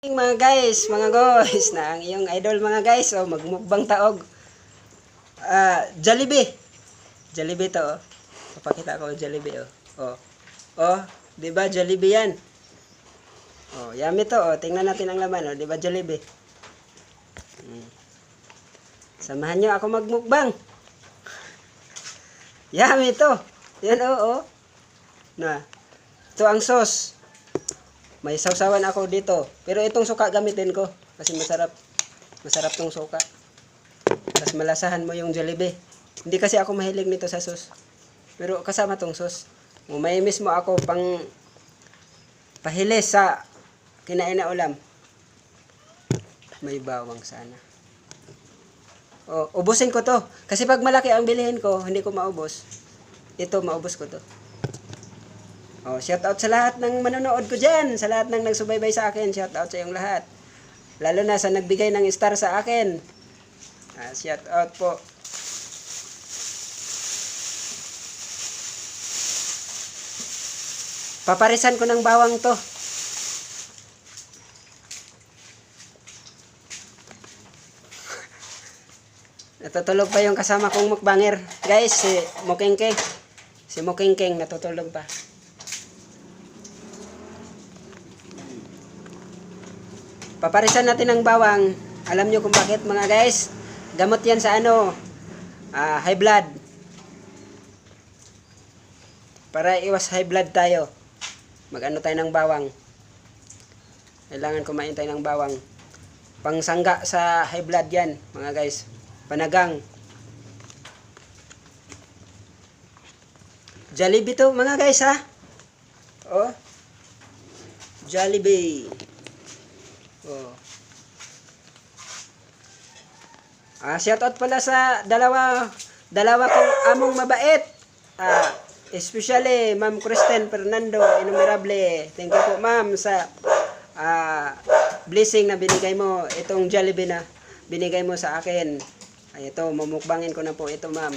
Mga guys, na ang iyong idol mga guys, magmukbang taog. Jollibee. Jollibee to, oh. Papakita ko Jollibee, oh. Oh. Oh, 'di ba Jollibee 'yan? Oh, yummy to, oh. Tingnan natin ang laman, oh. 'Di ba Jollibee? Samahan niyo ako magmukbang. Yummy to. Yan, oh, oh. Na. Ito ang sauce. May sausawan ako dito. Pero itong suka gamitin ko. Kasi masarap. Masarap tong suka. Tapos malasahan mo yung Jollibee. Hindi kasi ako mahilig nito sa sauce. Pero kasama tong sauce. May miss mo ako pang pahilis sa kinain na ulam. May bawang sana. Oh, ubusin ko to. Kasi pag malaki ang bilihin ko, hindi ko maubos. Ito, maubos ko to. Oh, shout out sa lahat ng manonood ko diyan, sa lahat ng nagsubaybay sa akin, shout out sa iyong lahat. Lalo na sa nagbigay ng star sa akin. Shout out po. Paparisan ko ng bawang to. Natutulog pa yung kasama kong mukbanger. Guys, si Mokengkeng. Si Mokengkeng natutulog pa. Paparisan natin ng bawang. Alam nyo kung bakit mga guys? Gamot yan sa high blood. Para iwas high blood tayo. Mag-ano tayo ng bawang. Kailangan kumain tayo ng bawang. Pangsangga sa high blood yan mga guys. Panagang. Jollibee to mga guys ha. Oh. Jollibee. Oh. Shout out pala sa dalawa kong among mabait. Especially Ma'am Kristen Fernando Innumerable. Thank you po ma'am sa blessing na binigay mo. Itong Jollibee na binigay mo sa akin. Ito, mamukbangin ko na po ito ma'am.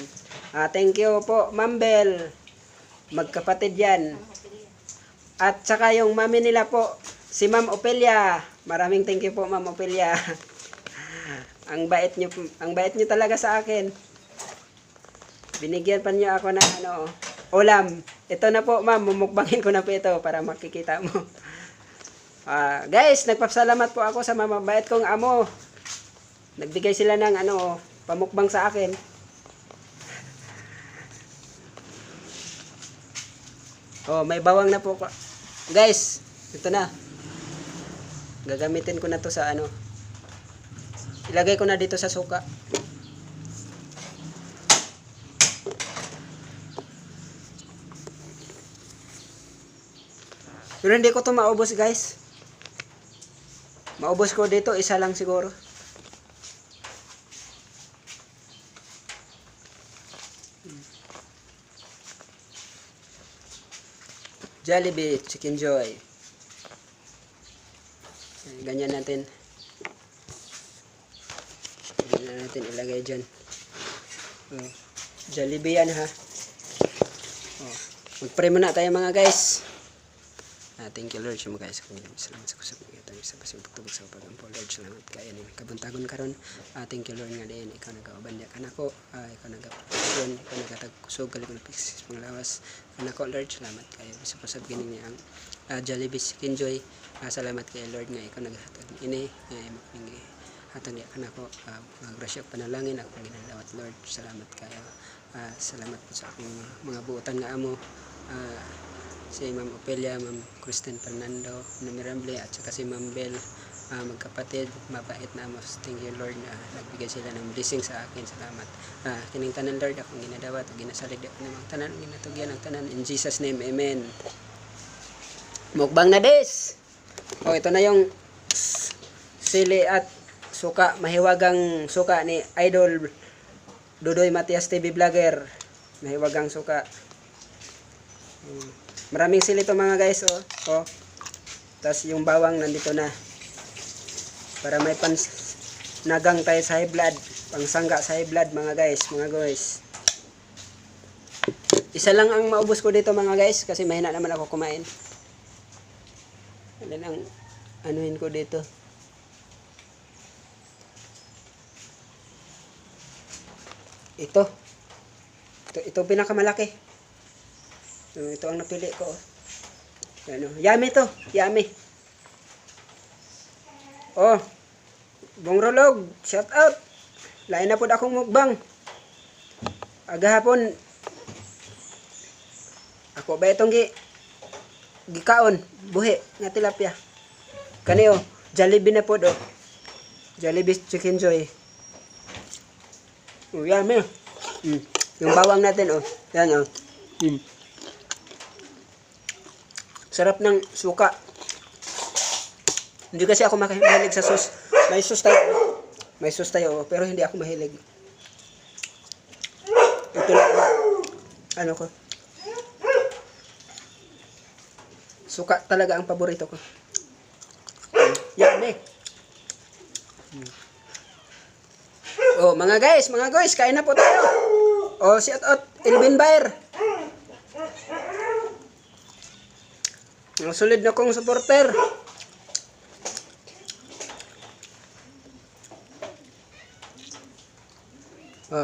Thank you po Ma'am Bel. Magkapatid yan. At saka yung mami nila po, si Ma'am Opelia. Maraming thank you po Ma'am Opelia. Ang bait niyo talaga sa akin. Binigyan pa niyo ako ng ulam. Ito na po ma'am, mumukbangin ko na po ito para makikita mo. Guys, nagpapasalamat po ako sa mabait kong amo. Nagbigay sila ng pamukbang sa akin. Oh, may bawang na po. Guys, ito na. Gagamitin ko na to sa ilagay ko na dito sa suka. Pero hindi ko to maubos guys. Maubos ko dito, isa lang siguro. Jollibee Chicken Joy. Ganyan natin. Ganyan natin ilagay dyan. Jollibee yan ha. Mag-pray muna tayo mga guys. Thank you Lord sa mga guys. Salamat sa kusap ng ito. Sa pasimpagtubog sa pag-ampol Lord. Salamat kaya ni kabuntagon karon. Thank you Lord nga din. Ikaw nag-aabandya ka na ko. Ikaw nag-aabandya. Ikaw nag-kusog. Kalikon na piksis panglawas. Kanako Lord. Salamat kaya. Bisa po sabihin niya ang Jollibee Chicken Joy. Salamat kaya Lord nga ikaw naghatag ini. Hatag niya ka na ko. Grasya panalangin ako ginadawat Lord. Salamat kaya. Salamat po sa aking mga buutan nga amo. Si Ma'am Opelia, Ma'am Kristen Fernando Innumerable at saka si Ma'am Bel, magkapatid, mabait na amos. Thank you Lord na nagbigay sila ng blessing sa akin. Salamat. Kining tanan Lord akong ginadawat at ginasalig ako ng tanan, ginatugyan ang tanan. In Jesus name, Amen. Mukbang na des. Ito na yung sili at suka, mahiwagang suka ni Idol Dudoy Matias TV Vlogger. Mahiwagang suka. Maraming sili to mga guys, Tapos yung bawang nandito na. Para may nagang tayo sa high blood. Pangsangga sa high blood mga guys, Isa lang ang maubos ko dito mga guys kasi mahina naman ako kumain. And then ang anuhin ko dito. Ito pinakamalaki. Ito ang napili ko. Ano, yummy to, yummy. Oh, Bong Rolog, shout out. Lain na po akong mukbang. Agahapon ako ba itong gikaon, buhi nga tilapia. Kani Jollibee na po do. Jollibee Chicken Joy. Yummy. Yung bawang natin yan sarap ng suka. Hindi kasi ako mahilig sa sauce. May sauce tayo, pero hindi ako mahilig. Ito lang ko. Suka talaga ang paborito ko. Yummy. Mga guys, kain na po tayo. Shout out Elvin Bayer. Ang solid na kong supporter.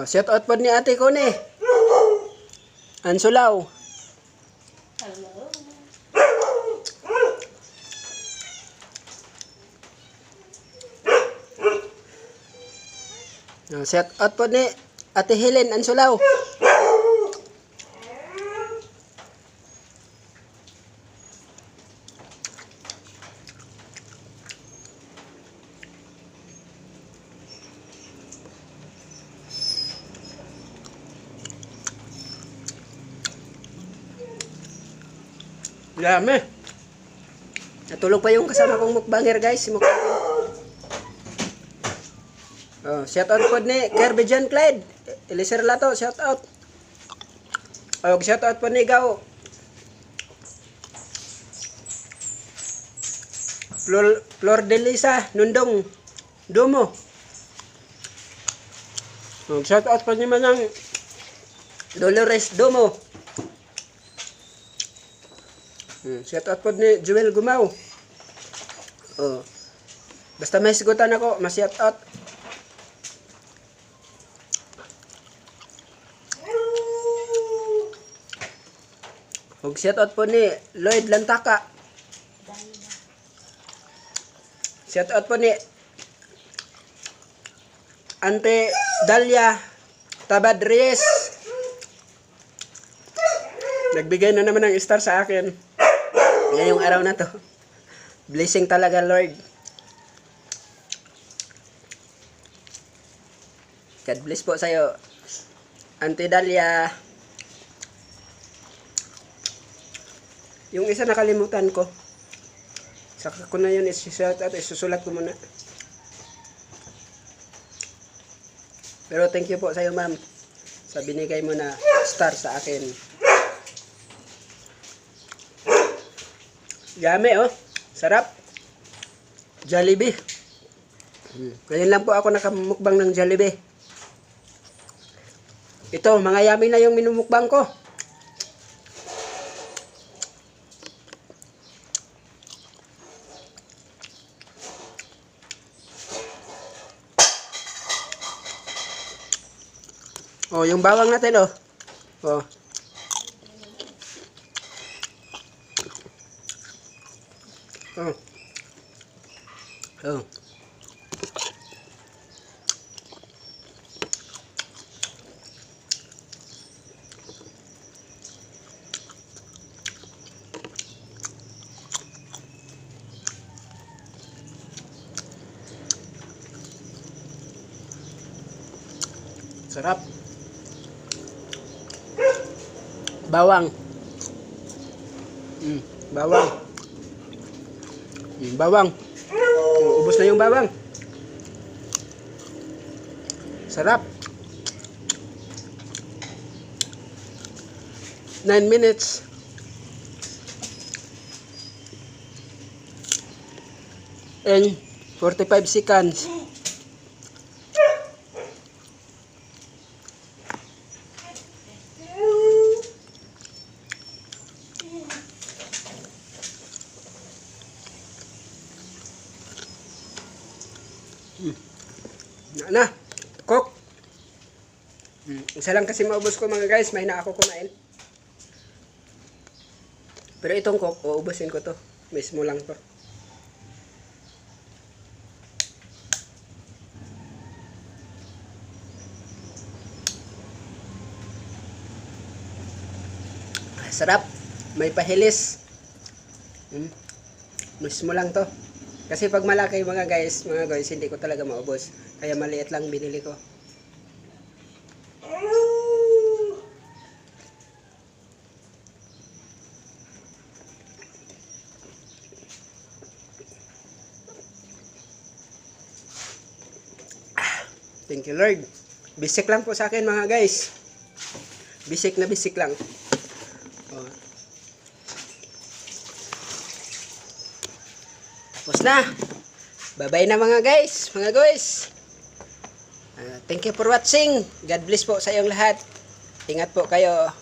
Shout out po ni ate ko ni Ansulaw. Hello. Shout out po ni ate Helen Ansulaw. Dami. Natulog pa yung kasama kong mukbanger guys. Si shout out po ni Kirby John Clyde. Elisir Lato, shout out. Shout out po ni Gao. Flor de Lisa Nundong Dumo. Shout out po ni Manang Dolores Dumo. Shout out po ni Joel Gumaw. Basta may sigutan ako, ma-shout out. Shout out po ni Lloyd Lantaka. Shout out po ni Ante Dalia Tabad Reyes. Nagbigay na naman ng star sa akin. Yan yung araw na to. Blessing talaga, Lord. God bless po sa'yo, Auntie Dalia. Yung isa nakalimutan ko. Saka ko na yun isi-shout out. Isusulat ko muna. Pero thank you po sa'yo, ma'am. Sa binigay mo na star sa akin. Yummy, sarap. Jollibee. Ngayon lang po ako nakamukbang ng Jollibee. Ito, mga yummy na yung minumukbang ko. Yung bawang natin, Sarap. Bawang. Bawang. Bawang. Ubos na yung bawang. Sarap. 9 minutes. And 45 seconds. Na. Cook. Isa lang kasi maubos ko mga guys. May na ako kumain. Pero itong cook, uubusin ko to. Mismo lang to. Sarap. May pahilis. Mismo lang to. Kasi pag malaki mga guys, hindi ko talaga maubos. Kaya maliit lang binili ko. Thank you Lord. Bisik lang po sa akin mga guys. Bisik na bisik lang. Oh. Tapos na. Bye-bye na mga guys. Mga guys. Thank you for watching. God bless po sa iyong lahat. Ingat po kayo.